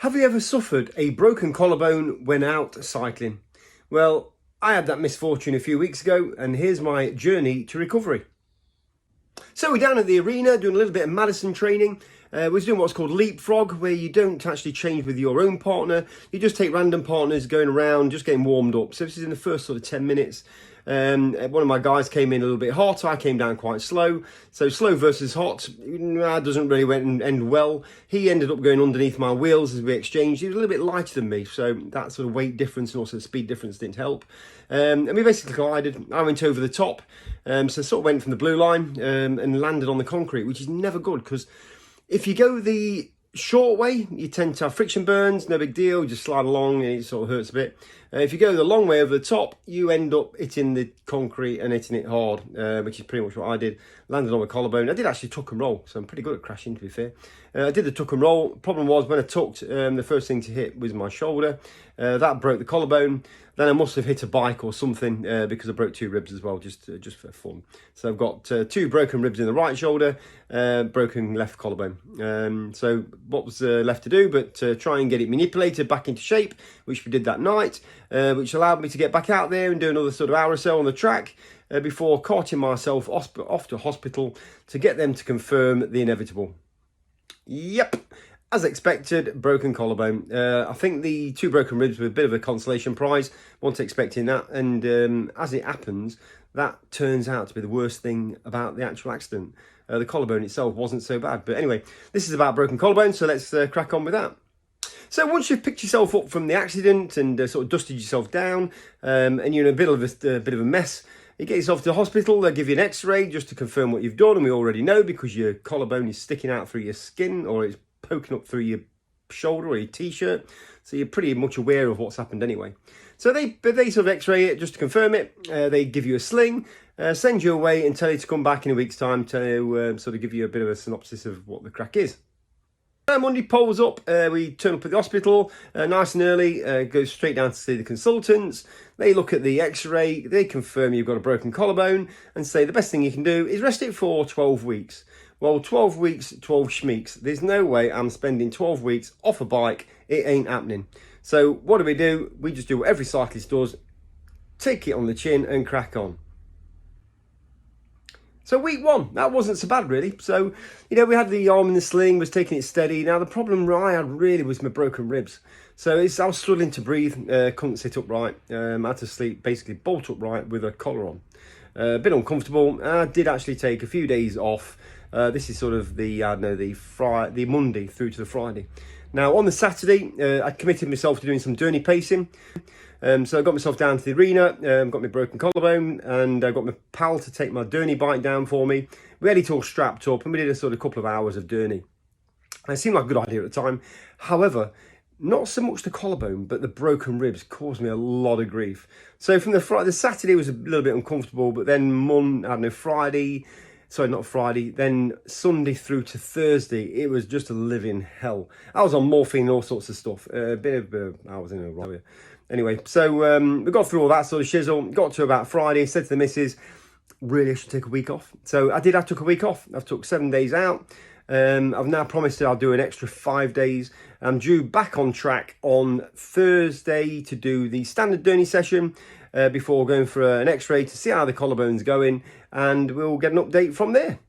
Have you ever suffered a broken collarbone when out cycling? Well, I had that misfortune a few weeks ago, and here's my journey to recovery. So we're down at the arena doing a little bit of Madison training. We're doing what's called leapfrog, where you don't actually change with your own partner. You just take random partners going around, just getting warmed up. So this is in the first sort of 10 minutes. One of my guys came in a little bit hot. I came down quite slow. So slow versus hot, that doesn't really end well. He ended up going underneath my wheels as we exchanged. He was a little bit lighter than me, so that sort of weight difference and also the speed difference didn't help. And we basically collided. I went over the top, so sort of went from the blue line and landed on the concrete, which is never good because if you go the short way, you tend to have friction burns, no big deal, you just slide along and it sort of hurts a bit. If you go the long way over the top, you end up hitting the concrete and hitting it hard, which is pretty much what I did. Landed on my collarbone. I did actually tuck and roll, so I'm pretty good at crashing, to be fair. I did the tuck and roll. Problem was, when I tucked, the first thing to hit was my shoulder. That broke the collarbone. Then I must have hit a bike or something because I broke two ribs as well, just for fun. So I've got two broken ribs in the right shoulder, broken left collarbone. So what was left to do but try and get it manipulated back into shape, which we did that night, which allowed me to get back out there and do another sort of hour or so on the track before carting myself off to hospital to get them to confirm the inevitable. Yep. As expected, broken collarbone. I think the two broken ribs were a bit of a consolation prize. Wasn't expecting that. And as it happens, that turns out to be the worst thing about the actual accident. The collarbone itself wasn't so bad. But anyway, this is about broken collarbone, so let's crack on with that. So once you've picked yourself up from the accident and sort of dusted yourself down, and you're in a bit of a mess, you get yourself to the hospital. They'll give you an x-ray just to confirm what you've done. And we already know because your collarbone is sticking out through your skin, or it's poking up through your shoulder or your t-shirt, so you're pretty much aware of what's happened anyway. So they sort of x-ray it just to confirm it. They give you a sling, send you away and tell you to come back in a week's time to sort of give you a bit of a synopsis of what the crack is. Monday polls up, we turn up at the hospital nice and early, go straight down to see the consultants. They look at the x-ray, they confirm you've got a broken collarbone and say the best thing you can do is rest it for 12 weeks. Well, 12 weeks, 12 schmeeks. There's no way I'm spending 12 weeks off a bike. It ain't happening. So what do? We just do what every cyclist does. Take it on the chin and crack on. So week one, that wasn't so bad really. So, we had the arm in the sling, was taking it steady. Now the problem I had really was my broken ribs. So I was struggling to breathe, couldn't sit upright. I had to sleep basically bolt upright with a collar on. A bit uncomfortable. I did actually take a few days off. This is sort of the Monday through to the Friday. Now on the Saturday, I committed myself to doing some journey pacing. So I got myself down to the arena, got my broken collarbone, and I got my pal to take my journey bike down for me. We had it all strapped up, and we did a sort of couple of hours of journey. It seemed like a good idea at the time. However, not so much the collarbone, but the broken ribs caused me a lot of grief. So from the Saturday was a little bit uncomfortable, but then then Sunday through to Thursday, it was just a living hell. I was on morphine and all sorts of stuff. I was in a riot. Anyway, so we got through all that sort of shizzle, got to about Friday, said to the missus, really I should take a week off. So I took a week off. I've took 7 days out. I've now promised that I'll do an extra 5 days. I'm due back on track on Thursday to do the standard journey session before going for an x-ray to see how the collarbone's going, and we'll get an update from there.